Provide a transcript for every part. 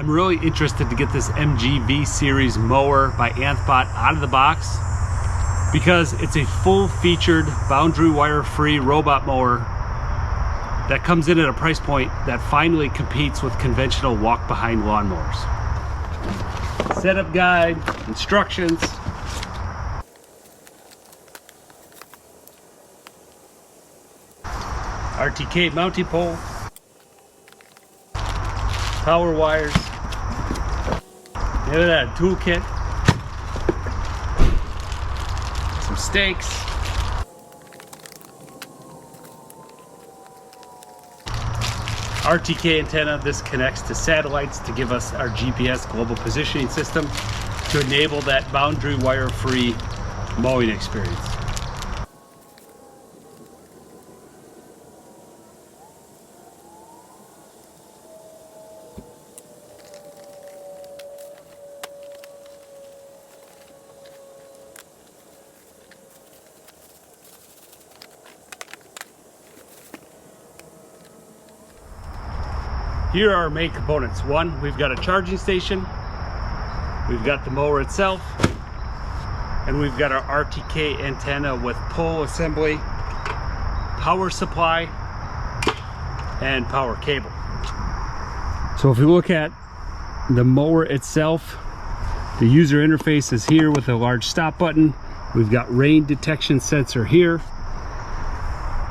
I'm really interested to get this MGV series mower by ANTHBOT out of the box because it's a full-featured boundary wire-free robot mower that comes in at a price point that finally competes with conventional walk-behind lawnmowers. Setup guide, instructions. RTK mounting pole. Power wires. Look at that toolkit. Some stakes. RTK antenna. This connects to satellites to give us our GPS global positioning system to enable that boundary wire free mowing experience. Here are our main components. One, we've got a charging station, we've got the mower itself, and we've got our RTK antenna with pole assembly, power supply, and power cable. So if we look at the mower itself, the user interface is here with a large stop button. We've got rain detection sensor here.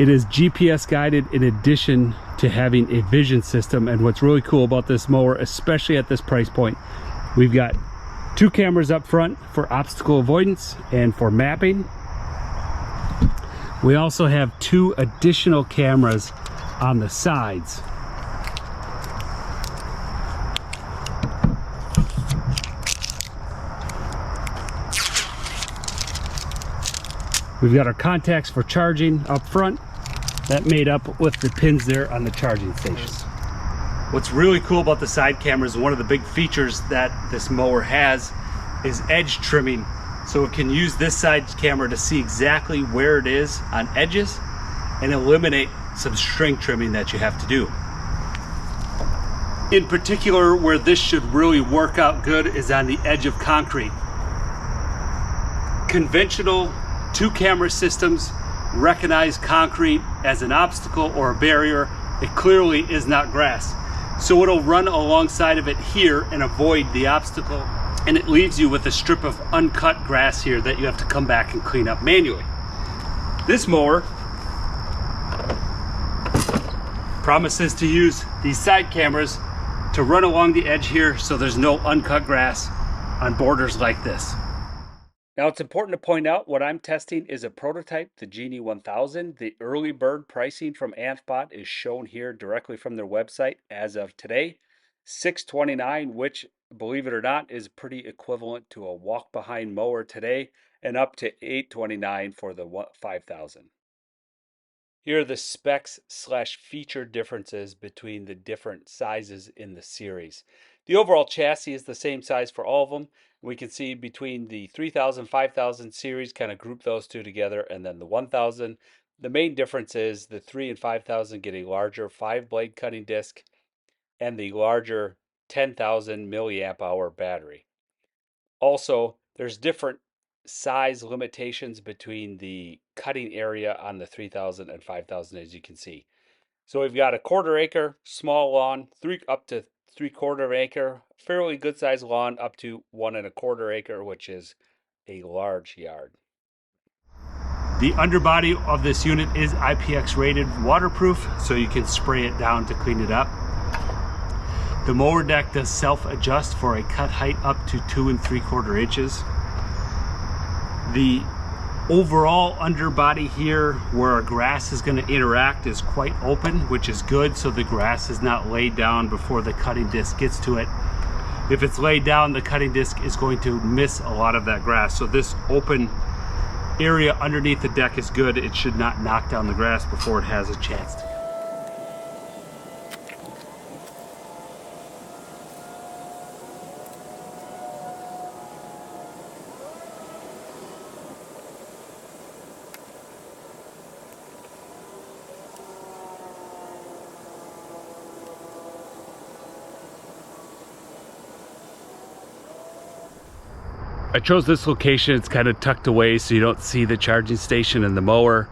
It is GPS guided in addition to having a vision system. And what's really cool about this mower, especially at this price point, we've got 2 cameras up front for obstacle avoidance and for mapping. We also have 2 additional cameras on the sides. We've got our contacts for charging up front. That made up with the pins there on the charging stations. What's really cool about the side cameras, one of the big features that this mower has is edge trimming. So it can use this side camera to see exactly where it is on edges and eliminate some string trimming that you have to do. In particular, where this should really work out good is on the edge of concrete. Conventional 2 camera systems recognize concrete as an obstacle or a barrier. It clearly is not grass. So it'll run alongside of it here and avoid the obstacle. And it leaves you with a strip of uncut grass here that you have to come back and clean up manually. This mower promises to use these side cameras to run along the edge here so there's no uncut grass on borders like this. Now it's important to point out what I'm testing is a prototype, the Genie 1000. The early bird pricing from ANTHBOT is shown here directly from their website as of today. $629, which, believe it or not, is pretty equivalent to a walk-behind mower today, and up to $829 for the 5000. Here are the specs / feature differences between the different sizes in the series. The overall chassis is the same size for all of them. We can see between the 3000, 5000 series, kind of group those two together, and then the 1000. The main difference is the 3 and 5000 get a larger 5-blade cutting disc and the larger 10,000 milliamp hour battery. Also, there's different size limitations between the cutting area on the 3000 and 5000, as you can see. So we've got a 1/4 acre small lawn, up to 3/4 acre, fairly good sized lawn, up to 1 1/4 acre, which is a large yard. The underbody of this unit is IPX rated waterproof, so you can spray it down to clean it up. The mower deck does self-adjust for a cut height up to 2 3/4 inches. The overall underbody here where our grass is going to interact is quite open, which is good, so the grass is not laid down before the cutting disc gets to it. If it's laid down, the cutting disc is going to miss a lot of that grass. So this open area underneath the deck is good. It should not knock down the grass before it has a chance to. I chose this location. It's kind of tucked away so you don't see the charging station and the mower.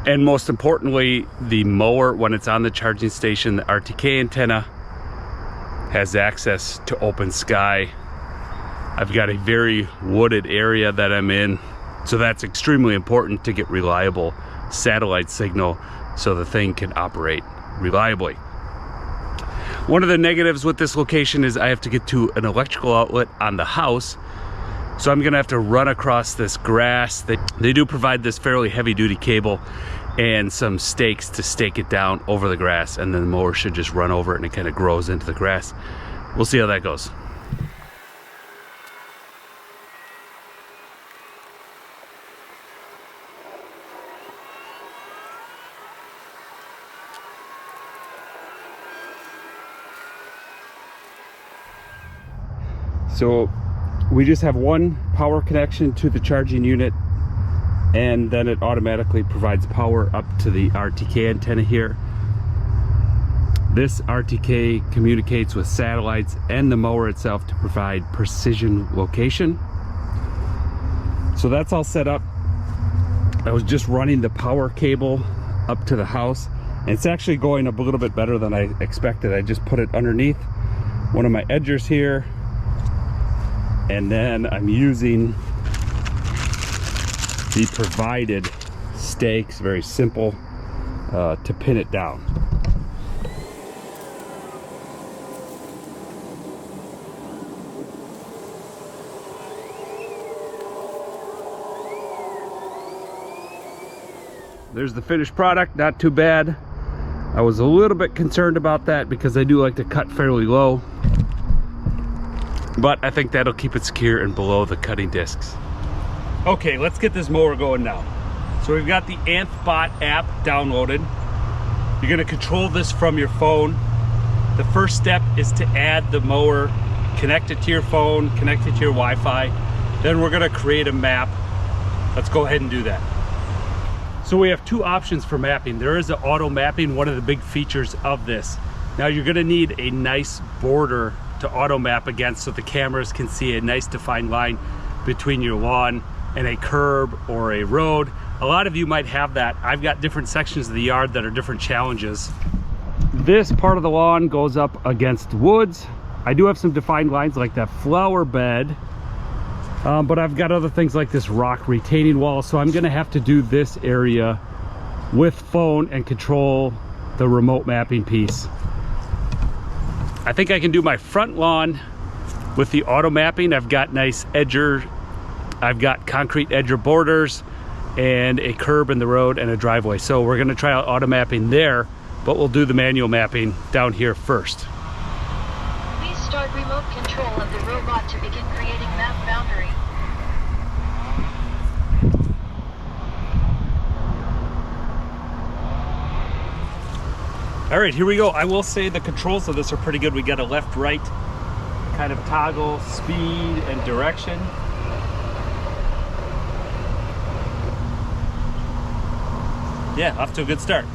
And most importantly, the mower, when it's on the charging station, the RTK antenna has access to open sky. I've got a very wooded area that I'm in, so that's extremely important to get reliable satellite signal so the thing can operate reliably. One of the negatives with this location is I have to get to an electrical outlet on the house, so I'm gonna have to run across this grass. They do provide this fairly heavy duty cable and some stakes to stake it down over the grass, and then the mower should just run over it and it kind of grows into the grass. We'll see how that goes. So we just have one power connection to the charging unit, and then it automatically provides power up to the RTK antenna here. This RTK communicates with satellites and the mower itself to provide precision location. So that's all set up. I was just running the power cable up to the house, and it's actually going a little bit better than I expected. I just put it underneath one of my edgers here, and then I'm using the provided stakes, very simple, to pin it down. There's the finished product, not too bad. I was a little bit concerned about that because I do like to cut fairly low, but I think that'll keep it secure and below the cutting discs. Okay, let's get this mower going now. So we've got the ANTHBOT app downloaded. You're gonna control this from your phone. The first step is to add the mower, connect it to your phone, connect it to your Wi-Fi. Then we're gonna create a map. Let's go ahead and do that. So we have two options for mapping. There is an auto mapping, one of the big features of this. Now you're gonna need a nice border to auto map against so the cameras can see a nice defined line between your lawn and a curb or a road. A lot of you might have that. I've got different sections of the yard that are different challenges. This part of the lawn goes up against woods. I do have some defined lines like that flower bed, but I've got other things like this rock retaining wall, so I'm gonna have to do this area with phone and control the remote mapping piece. I think I can do my front lawn with the auto mapping. I've got nice edger, I've got concrete edger borders and a curb in the road and a driveway. So we're gonna try out auto mapping there, but we'll do the manual mapping down here first. Please start remote control of the robot to begin creating map boundary. All right, here we go. I will say the controls of this are pretty good. We got a left, right kind of toggle, speed and direction. Yeah, off to a good start.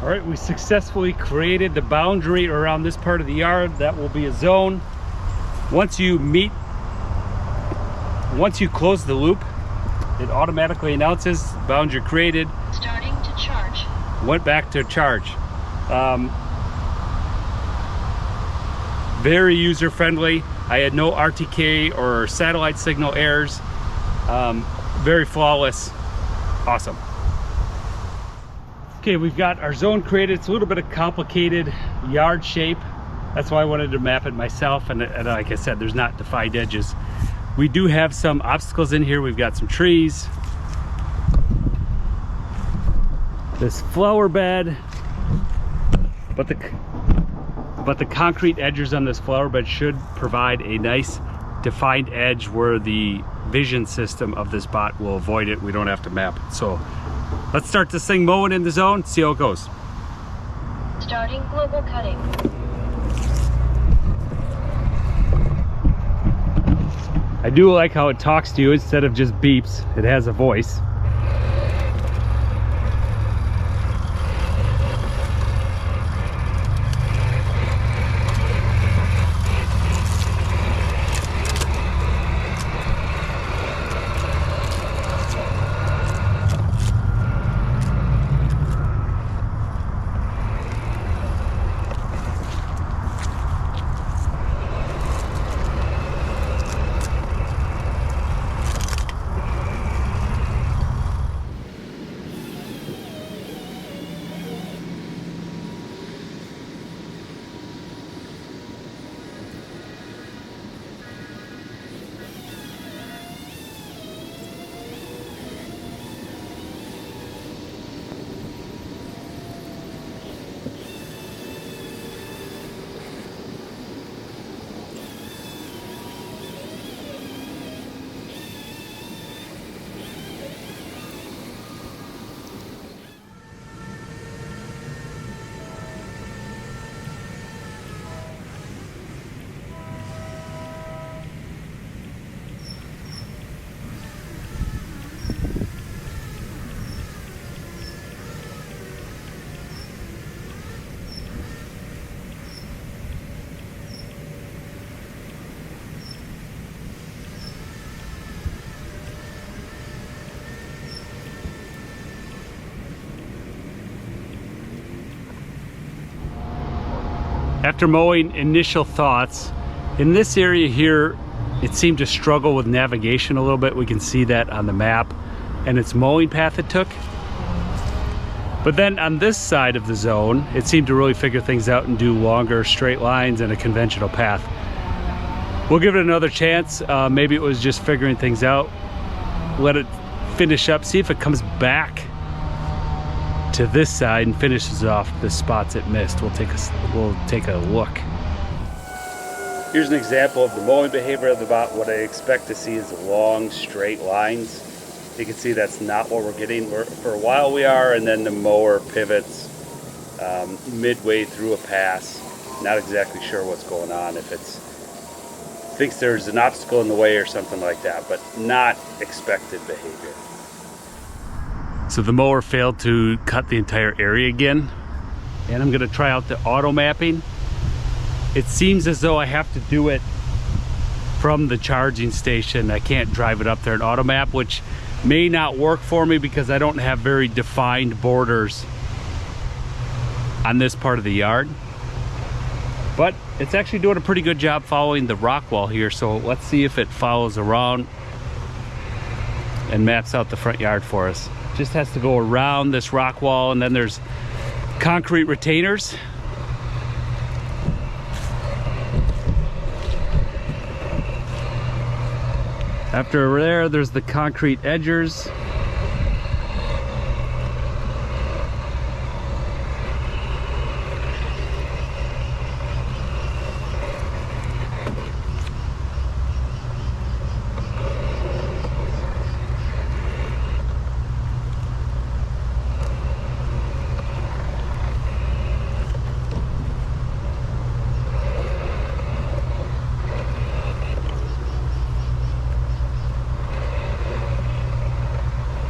All right, we successfully created the boundary around this part of the yard. That will be a zone. Once you close the loop, it automatically announces boundary created. Starting to charge. Went back to charge. Very user-friendly. I had no RTK or satellite signal errors. Very flawless. Awesome. Okay, we've got our zone created. It's a little bit of complicated yard shape. That's why I wanted to map it myself. And like I said, there's not defined edges. We do have some obstacles in here. We've got some trees. this flower bed, but the concrete edges on this flower bed should provide a nice defined edge where the vision system of this bot will avoid it. We don't have to map it. So let's start this thing mowing in the zone, see how it goes. Starting global cutting. I do like how it talks to you instead of just beeps. It has a voice. After mowing, initial thoughts. In this area here, it seemed to struggle with navigation a little bit. We can see that on the map and its mowing path it took. But then on this side of the zone, it seemed to really figure things out and do longer straight lines and a conventional path. We'll give it another chance. Maybe it was just figuring things out. Let it finish up, see if it comes back to this side and finishes off the spots it missed. We'll take a look. Here's an example of the mowing behavior of the bot. What I expect to see is long straight lines. You can see that's not what we're getting. For a while we are, and then the mower pivots midway through a pass. Not exactly sure what's going on, if it's thinks there's an obstacle in the way or something like that, but not expected behavior. So the mower failed to cut the entire area again, and I'm gonna try out the auto mapping. It seems as though I have to do it from the charging station. I can't drive it up there and auto map, which may not work for me because I don't have very defined borders on this part of the yard. But it's actually doing a pretty good job following the rock wall here, so let's see if it follows around and maps out the front yard for us. Just has to go around this rock wall, and then there's concrete retainers. After there's the concrete edgers.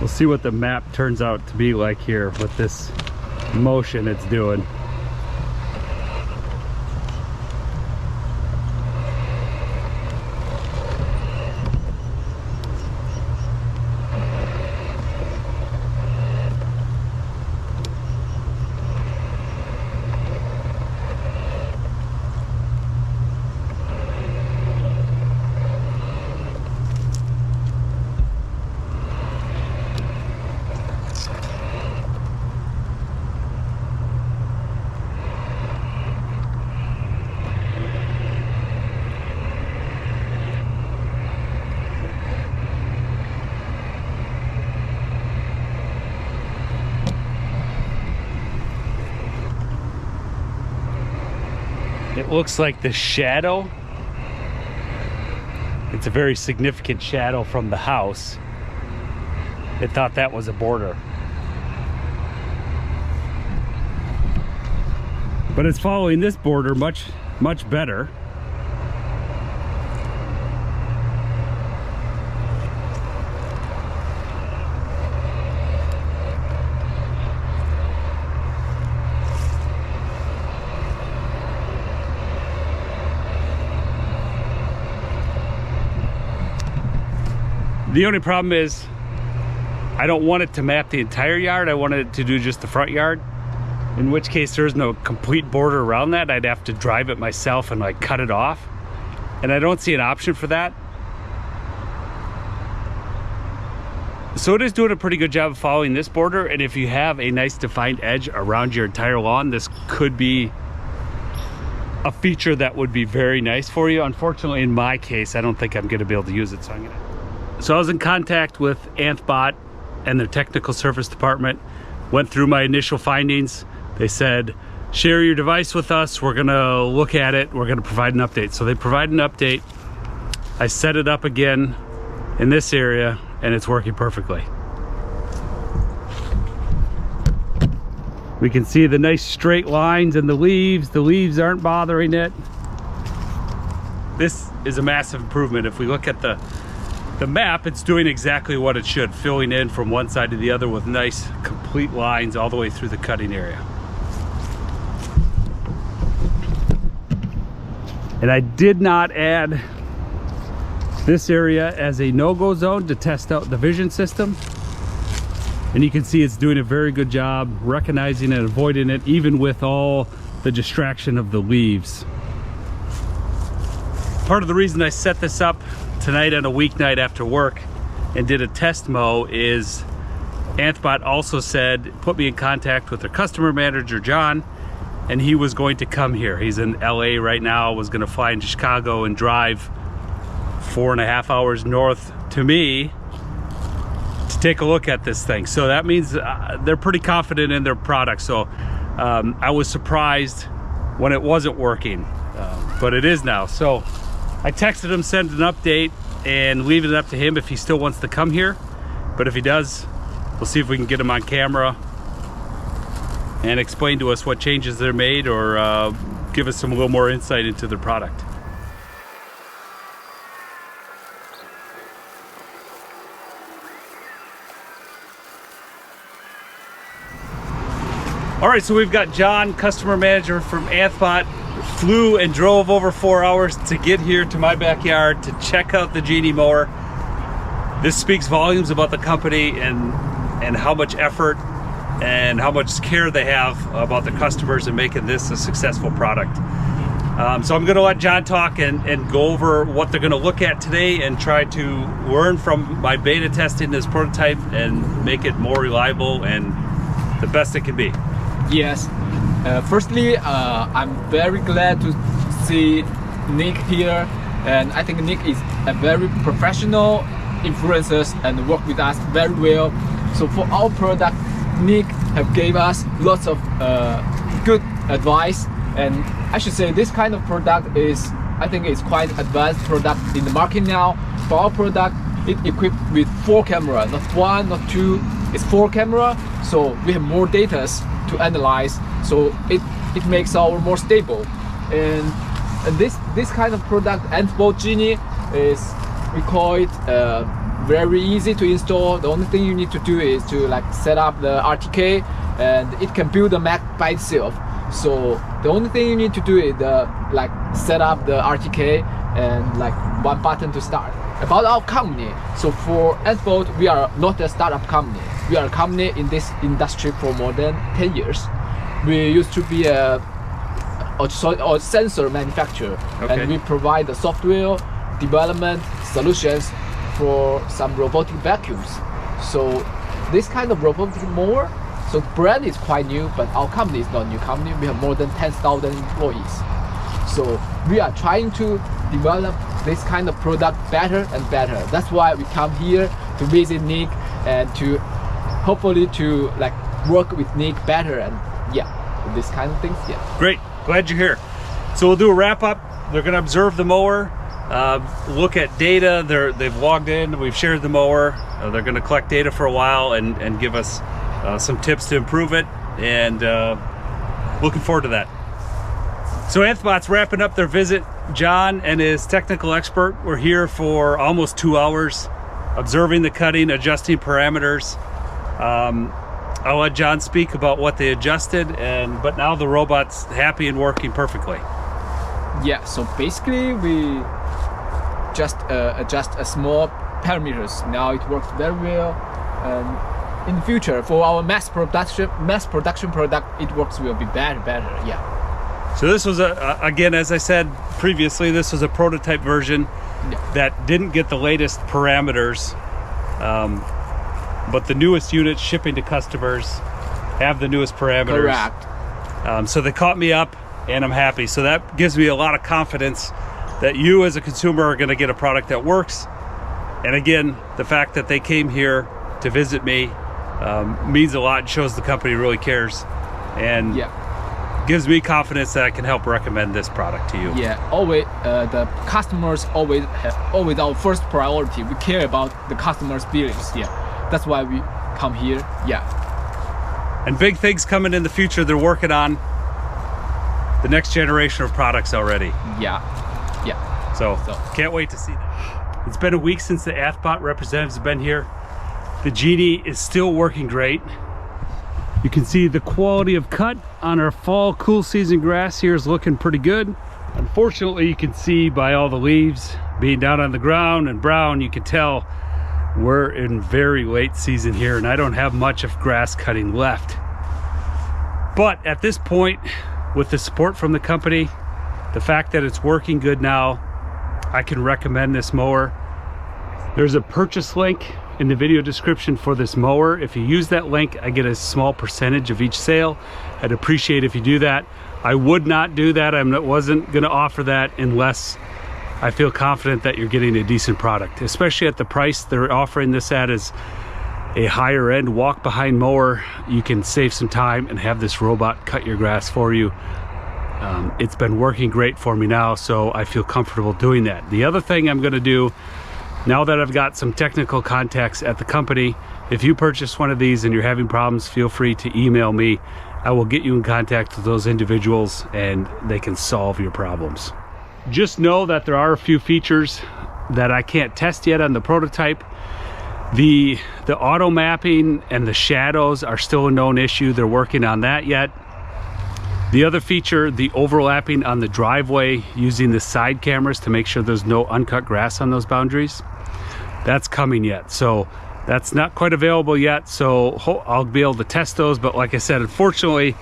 We'll see what the map turns out to be like here with this motion it's doing. It looks like the shadow. It's a very significant shadow from the house. It thought that was a border. But it's following this border much better. The only problem is I don't want it to map the entire yard. I wanted it to do just the front yard, in which case there's no complete border around that. I'd have to drive it myself and like cut it off, and I don't see an option for that. So it is doing a pretty good job of following this border, and if you have a nice defined edge around your entire lawn, this could be a feature that would be very nice for you. Unfortunately, in my case, I don't think I'm gonna be able to use it, so I was in contact with ANTHBOT and their technical service department, went through my initial findings. They said, share your device with us, we're gonna look at it, we're gonna provide an update. So they provide an update. I set it up again in this area and it's working perfectly. We can see the nice straight lines in the leaves. The leaves aren't bothering it. This is a massive improvement. If we look at the map, it's doing exactly what it should, filling in from one side to the other with nice complete lines all the way through the cutting area. And I did not add this area as a no-go zone to test out the vision system. And you can see it's doing a very good job recognizing and avoiding it, even with all the distraction of the leaves. Part of the reason I set this up tonight on a weeknight after work and did a test mow is ANTHBOT also said, put me in contact with their customer manager, John, and he was going to come here. He's in LA right now, was gonna fly into Chicago and drive 4.5 hours north to me to take a look at this thing. So that means they're pretty confident in their product. So I was surprised when it wasn't working, but it is now. So I texted him, sent an update, and leave it up to him if he still wants to come here. But if he does, we'll see if we can get him on camera and explain to us what changes they're made, or give us a little more insight into their product. All right, so we've got John, customer manager from ANTHBOT, flew and drove over 4 hours to get here to my backyard to check out the Genie mower. This speaks volumes about the company and how much effort and how much care they have about the customers and making this a successful product. So I'm gonna let John talk and go over what they're gonna look at today and try to learn from my beta testing this prototype and make it more reliable and the best it can be. Yes. Firstly, I'm very glad to see Nick here, and I think Nick is a very professional influencer and work with us very well. So for our product, Nick have gave us lots of good advice, and I should say this kind of product is, I think it's quite advanced product in the market now. For our product, it's equipped with 4 cameras, not 1, not 2, it's 4 cameras. So we have more data to analyze, so it makes our more stable. And this kind of product, ANTHBOT Genie, is, we call it very easy to install. The only thing you need to do is to like set up the RTK, and it can build a map by itself. So the only thing you need to do is like set up the RTK and like one button to start. About our company, so for ANTHBOT, we are not a startup company. We are a company in this industry for more than 10 years. We used to be a sensor manufacturer, okay. And we provide the software development solutions for some robotic vacuums. So this kind of robotic mower, so the brand is quite new, but our company is not a new company. We have more than 10,000 employees. So we are trying to develop this kind of product better and better. That's why we come here to visit Nick and to hopefully to like work with Nick better, and yeah, this kind of things. Yeah. Great, glad you're here. So we'll do a wrap up. They're going to observe the mower, look at data. They've logged in. We've shared the mower. They're going to collect data for a while and give us some tips to improve it. And looking forward to that. So ANTHBOT's wrapping up their visit. John and his technical expert were here for almost 2 hours, observing the cutting, adjusting parameters. I'll let John speak about what they adjusted, but now the robot's happy and working perfectly. Yeah, so basically we just adjust a small parameters. Now it works very well, and in the future for our mass production product, it will be better. Yeah. So this was again, as I said previously, this was a prototype version that didn't get the latest parameters, but the newest units shipping to customers have the newest parameters. Correct. So they caught me up, and I'm happy. So that gives me a lot of confidence that you as a consumer are going to get a product that works. And again, the fact that they came here to visit me means a lot and shows the company really cares. And gives me confidence that I can help recommend this product to you. Yeah, always the customers always our first priority. We care about the customers' feelings. Yeah, that's why we come here. Yeah. And big things coming in the future. They're working on the next generation of products already. Yeah. So can't wait to see that. It's been a week since the ANTHBOT representatives have been here. The Genie is still working great. You can see the quality of cut on our fall cool season grass here is looking pretty good. Unfortunately, you can see by all the leaves being down on the ground and brown, you can tell we're in very late season here and I don't have much of grass cutting left. But at this point, with the support from the company, the fact that it's working good now, I can recommend this mower. There's a purchase link in the video description for this mower. If you use that link, I get a small percentage of each sale. I'd appreciate if you do that. I would not do that. I wasn't going to offer that unless I feel confident that you're getting a decent product, especially at the price they're offering this at is a higher end walk behind mower. You can save some time and have this robot cut your grass for you. It's been working great for me now, so I feel comfortable doing that. The other thing I'm going to do, now that I've got some technical contacts at the company, if you purchase one of these and you're having problems, feel free to email me. I will get you in contact with those individuals and they can solve your problems. Just know that there are a few features that I can't test yet on the prototype. The auto mapping and the shadows are still a known issue. They're working on that yet. The other feature, the overlapping on the driveway using the side cameras to make sure there's no uncut grass on those boundaries, that's coming yet. So that's not quite available yet, so I'll be able to test those. But like I said, unfortunately,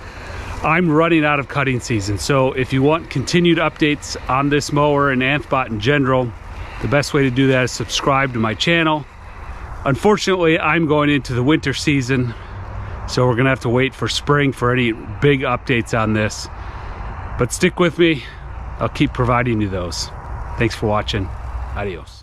I'm running out of cutting season. So if you want continued updates on this mower and ANTHBOT in general, the best way to do that is subscribe to my channel. Unfortunately, I'm going into the winter season, so we're gonna have to wait for spring for any big updates on this. But stick with me, I'll keep providing you those. Thanks for watching, adios.